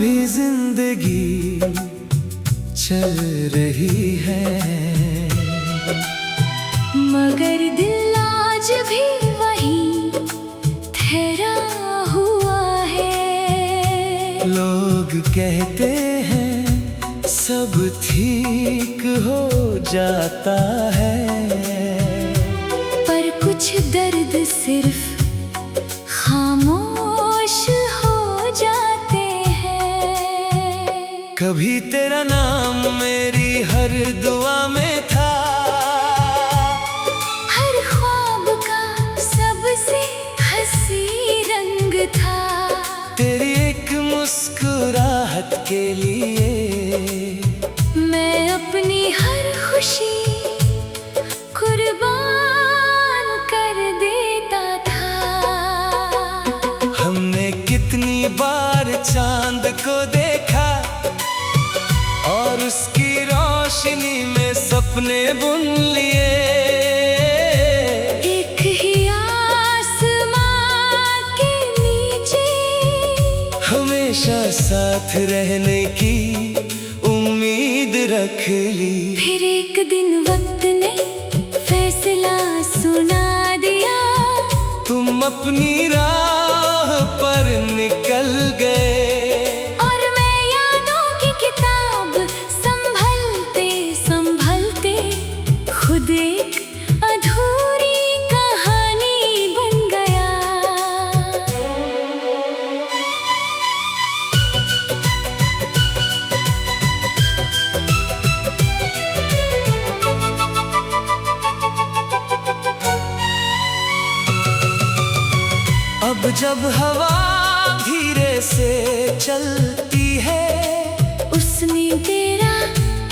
भी जिंदगी चल रही है, मगर दिल आज भी वही ठहरा हुआ है। लोग कहते हैं सब ठीक हो जाता है, पर कुछ दर्द सिर्फ खामोश हो जाते हैं। कभी तेरा नाम मेरी हर दुआ में था, हर ख्वाब का सबसे हंसी रंग था। तेरी एक मुस्कुराहट के लिए मैं अपनी हर खुशी कुर्बान कर देता था। हमने कितनी बार चांद को देखा और उसकी रोशनी में सपने बुन लिए। एक ही आसमां के नीचे हमेशा साथ रहने की उम्मीद रख ली। फिर एक दिन वक्त ने फैसला सुना दिया, तुम अपनी राह पर निकल गए और मैं यादों की किताब संभलते संभलते खुद एक अधूरी कहानी बन गया। अब जब हवा धीरे से चलती है, उसमें तेरा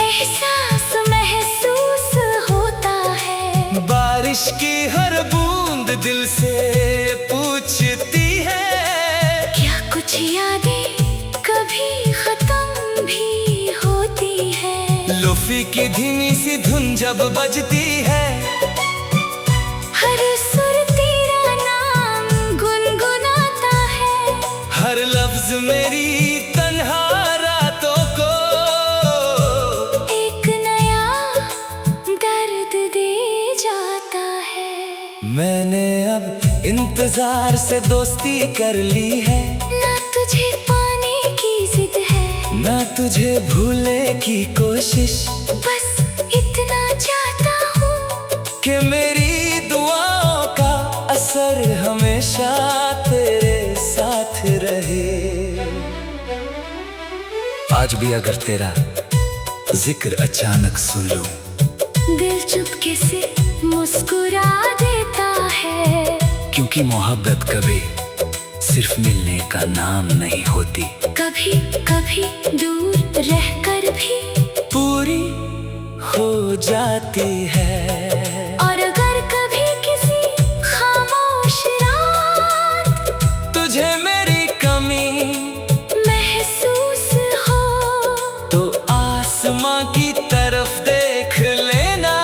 एहसास महसूस होता है। बारिश की हर बूंद दिल से पूछती है, क्या कुछ यादें कभी खत्म भी होती है। लोफी की धीमी सी धुन जब बजती है, हर सुर तेरा नाम गुनगुनाता है। हर लफ्ज मेरी तन्हा रातों को एक नया दर्द दे जाता है। मैंने अब इंतजार से दोस्ती कर ली है, ना तुझे पाने की जिद है, ना तुझे भूलने की कोशिश, बस इतना चाहता हूँ कि मेरी दुआओं का असर हमेशा तेरे साथ रहे। आज भी अगर तेरा जिक्र अचानक सुन लूं, दिल चुपके से मुस्कुरा देता है। क्योंकि मोहब्बत कभी सिर्फ मिलने का नाम नहीं होती, कभी कभी दूर रहकर भी पूरी हो जाती है। और अगर कभी किसी खामोश रात तुझे मेरी कमी महसूस हो, तो आसमां की तरफ देख लेना,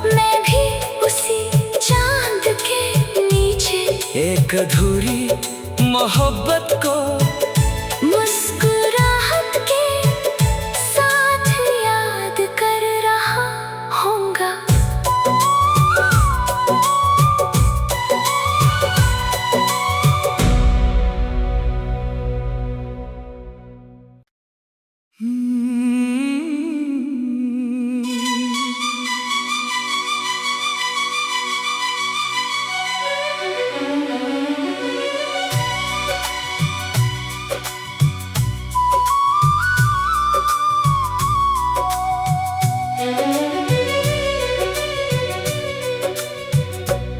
मैं भी उसी चांद के नीचे एक अधूरी मोहब्बत को मुस्कुराहट के साथ याद कर रहा होऊंगा।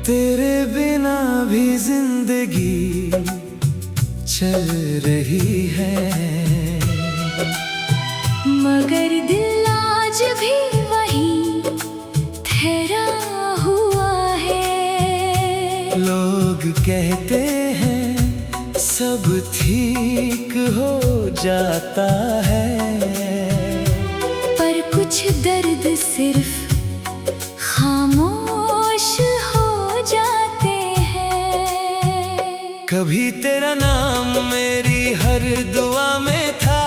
तेरे बिना भी जिंदगी चल रही है, मगर दिल आज भी वही ठहरा हुआ है। लोग कहते हैं सब ठीक हो जाता है, पर कुछ दर्द सिर्फ खामोश हो जाते हैं। कभी तेरा नाम मेरी मेरी हर दुआ में था।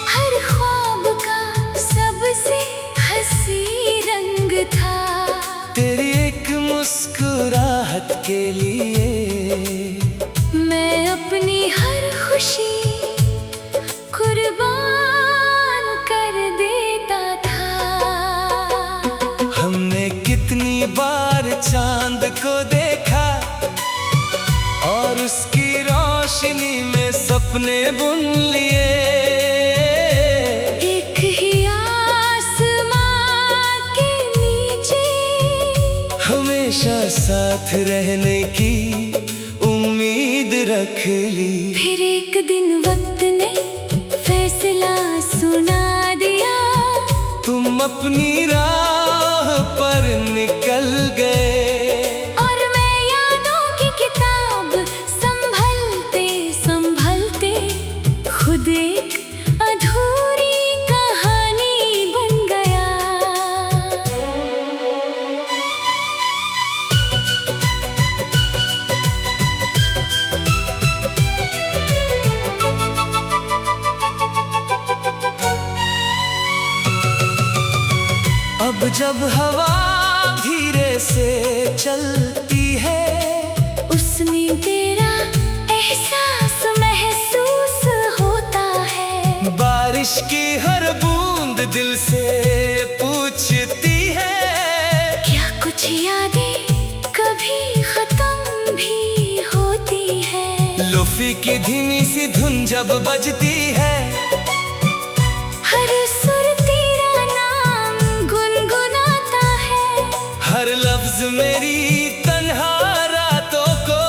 हर ख्वाब का सबसे हंसी रंग था। तेरी एक मुस्कुराहट के लिए मैं अपनी हर खुशी कुर्बान कर देता था। हमने कितनी बार चांद को देखा और उसकी रोशनी में सपने बुन लिए। एक ही आसमां के नीचे हमेशा साथ रहने की उम्मीद रख ली। फिर एक दिन वक्त ने फैसला सुना दिया। तुम अपनी राह पर निकल गए और मैं यादों की किताब संभलते संभलते खुद एक अधूरी कहानी बन गया। अब जब हवा धीरे से चलती है, उसमें तेरा एहसास महसूस होता है। बारिश की हर बूंद दिल से पूछती है, क्या कुछ यादें कभी खत्म भी होती है। लोफी की धीमी सी धुन जब बजती है, हर सुर तेरा नाम गुनगुनाता है। हर लफ्ज मेरी तन्हा रातों को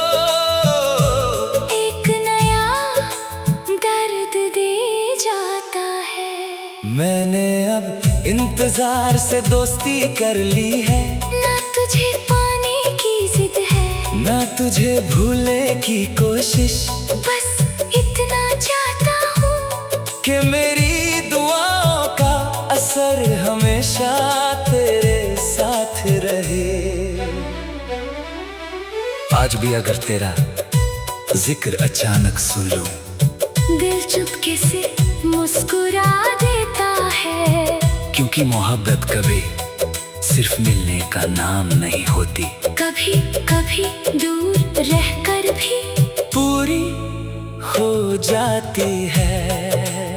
एक नया दर्द दे जाता है। मैंने अब इंतजार से दोस्ती कर ली है। ना तुझे पाने की जिद है, ना तुझे भूलने की कोशिश, बस इतना चाहता हूँ कि मेरी दुआओं का असर हमेशा तेरे साथ रहे। आज भी अगर तेरा जिक्र अचानक सुन लूं, दिल चुपके से मुस्कुरा देता है। क्योंकि मोहब्बत कभी सिर्फ मिलने का नाम नहीं होती, कभी कभी दूर रहकर भी पूरी हो जाती है।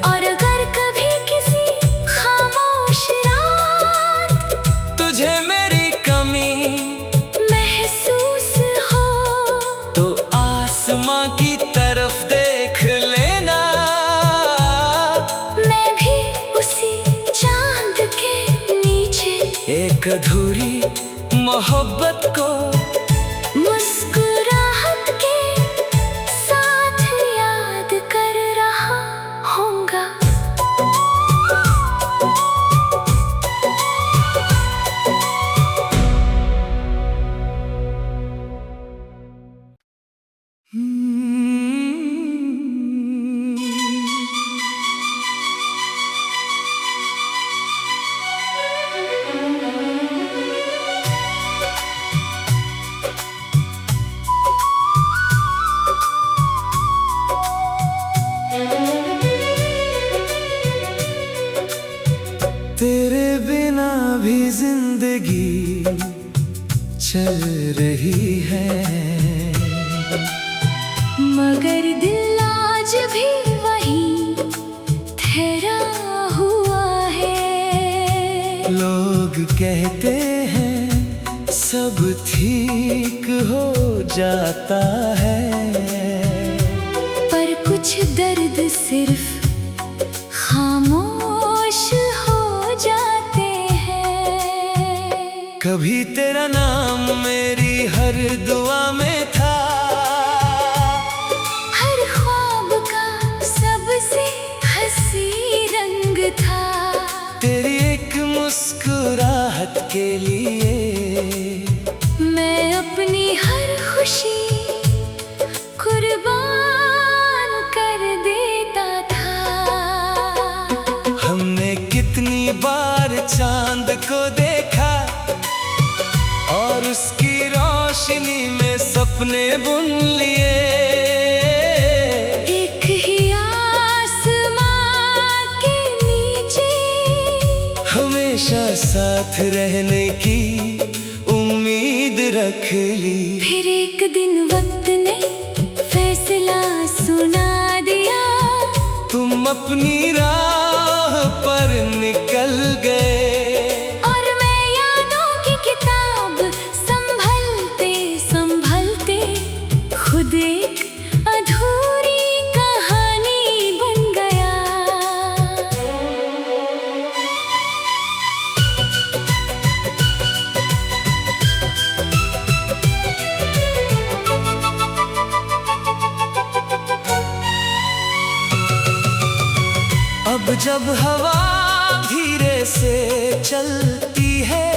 और अगर कभी किसी खामोश रात तुझे मेरी कमी महसूस हो, तो आसमां की तरफ देख लेना। मैं भी उसी चांद के नीचे एक अधूरी मोहब्बत को मुस्कुराहट के साथ याद कर रहा होऊंगा। तेरे बिना भी जिंदगी चल रही है, मगर दिल आज भी वही ठहरा हुआ है। लोग कहते हैं सब ठीक हो जाता है, पर कुछ दर्द सिर्फ खामोश हो जाते हैं। कभी तेरा नाम मेरी हर दुआ में था। हर ख्वाब का सबसे हंसी रंग था। तेरी एक मुस्कुराहट के लिए मैं अपनी हर खुशी कुर्बान कर देता था। हमने कितनी बार चांद को देखा और उसकी रोशनी में सपने बुन लिए। हमेशा साथ रहने की उम्मीद रख ली। फिर एक दिन वक्त ने फैसला सुना दिया, तुम अपनी राह पर निकल गए और मैं यादों की किताब संभलते संभलते खुद एक अधूरी कहानी बन गया। अब जब हवा धीरे से चलती है,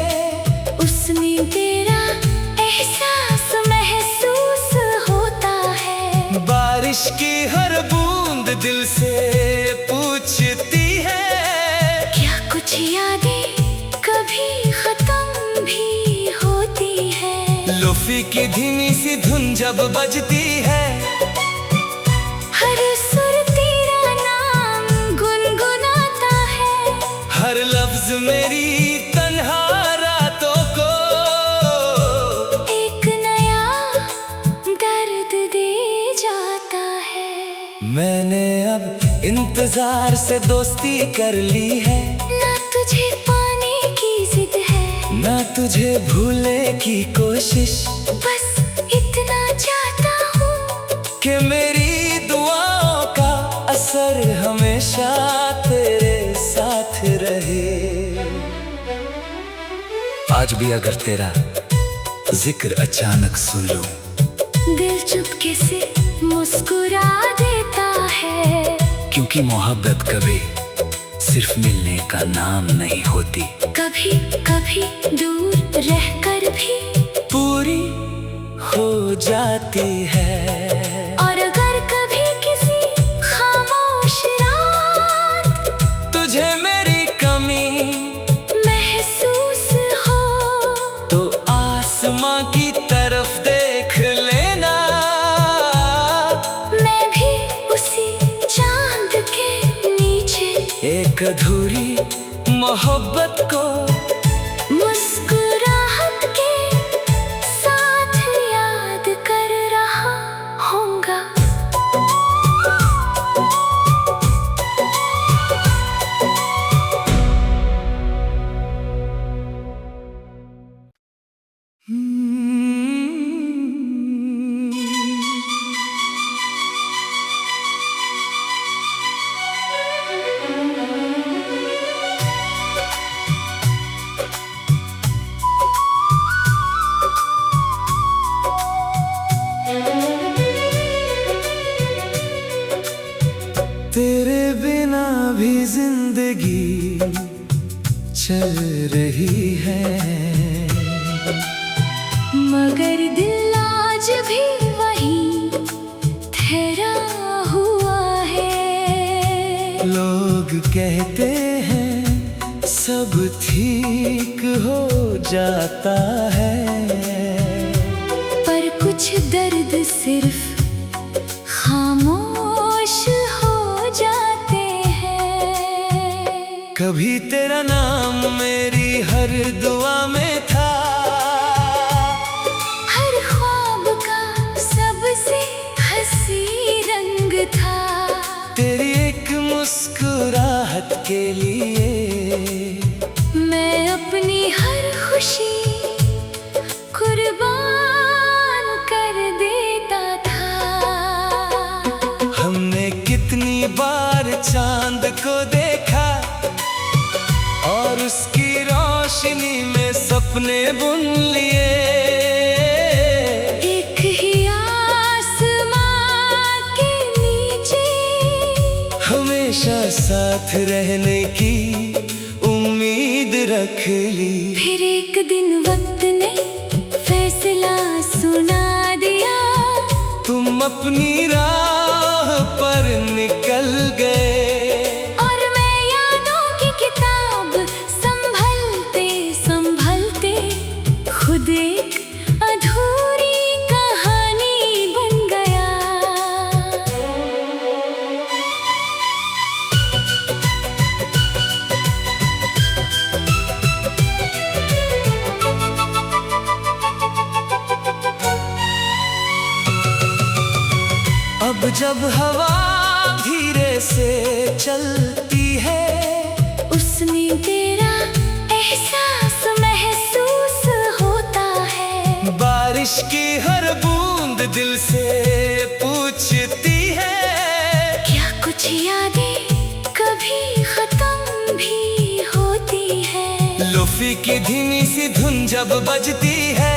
उसमें तेरा एहसास महसूस होता है। बारिश की हर बूंद दिल से पूछती है, क्या कुछ यादें कभी खत्म भी होती है। लोफी की धीमी सी धुन जब बजती है, हर सुर तेरा नाम गुनगुनाता है। हर लफ्ज मेरी तन्हा रातों को एक नया दर्द दे जाता है। मैंने अब इंतजार से दोस्ती कर ली है, ना तुझे पाने की जिद है, ना तुझे भूलने की कोशिश, बस इतना चाहता हूँ कि मेरी दुआओं का असर हमेशा तेरे साथ रहे। आज भी अगर तेरा जिक्र अचानक सुन लूं, दिल चुपके से मुस्कुरा देता है। क्योंकि मोहब्बत कभी सिर्फ मिलने का नाम नहीं होती, कभी कभी दूर रहकर भी पूरी हो जाती है। और अगर कभी किसी खामोश रात तुझे मेरी कमी महसूस हो, तो आसमां की तरफ देख लेना, मैं भी उसी चांद के नीचे एक अधूरी मोहब्बत को मुस्कुराहट के साथ याद कर रहा हूँगा। तेरे बिना भी जिंदगी चल रही है, मगर दिल आज भी वही ठहरा हुआ है। लोग कहते हैं सब ठीक हो जाता है, पर कुछ दर्द सिर्फ खामोश हो जाते हैं। कभी तेरा नाम मेरी हर दुआ में था, हर ख्वाब का सबसे हंसी रंग था। तेरी एक मुस्कुराहट के लिए मैं अपनी हर खुशी कुर्बान कर देता था। हमने कितनी बार चांद को देखा और उसकी रोशनी में सपने बुन लिए। एक ही आसमां के नीचे हमेशा साथ रहने की उम्मीद रख ली। फिर एक दिन वक्त ने फैसला सुना दिया, तुम अपनी राह पर निकल गए और मैं यादों की किताब संभलते संभलते खुद एक अधूरी कहानी बन गया। जब हवा धीरे से चलती है, उसमें तेरा एहसास महसूस होता है। बारिश की हर बूंद दिल से पूछती है, क्या कुछ यादें कभी खत्म भी होती है। लोफी की धीमी सी धुन जब बजती है,